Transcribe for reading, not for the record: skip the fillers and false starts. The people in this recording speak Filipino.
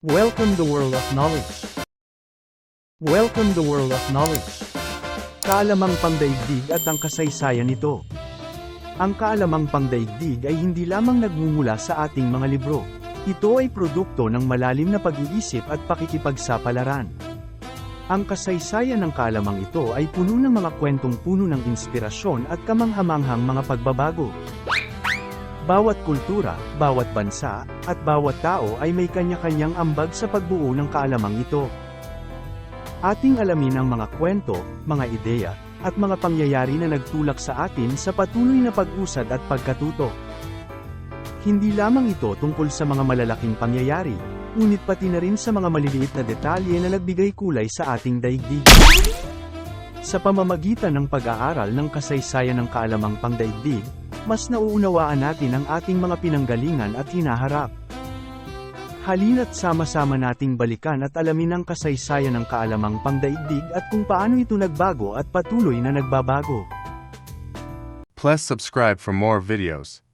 Welcome the world of knowledge. Welcome the world of knowledge. Kaalamang pangdaigdig at ang kasaysayan nito. Ang kaalamang pangdaigdig ay hindi lamang nagmumula sa ating mga libro. Ito ay produkto ng malalim na pag-iisip at pakikipagsapalaran. Ang kasaysayan ng kaalamang ito ay puno ng mga kwentong puno ng inspirasyon at kamanghamanghang mga pagbabago. Bawat kultura, bawat bansa, at bawat tao ay may kanya-kanyang ambag sa pagbuo ng kaalamang ito. Ating alamin ang mga kwento, mga ideya, at mga pangyayari na nagtulak sa atin sa patuloy na pag-usad at pagkatuto. Hindi lamang ito tungkol sa mga malalaking pangyayari, ngunit pati na rin sa mga maliliit na detalye na nagbigay kulay sa ating daigdig. Sa pamamagitan ng pag-aaral ng kasaysayan ng kaalamang pangdaigdig, mas nauunawaan natin ang ating mga pinanggalingan at hinaharap. Halina't sama-sama nating balikan at alamin ang kasaysayan ng kaalamang pangdaigdig at kung paano ito nagbago at patuloy na nagbabago. Please subscribe for more videos.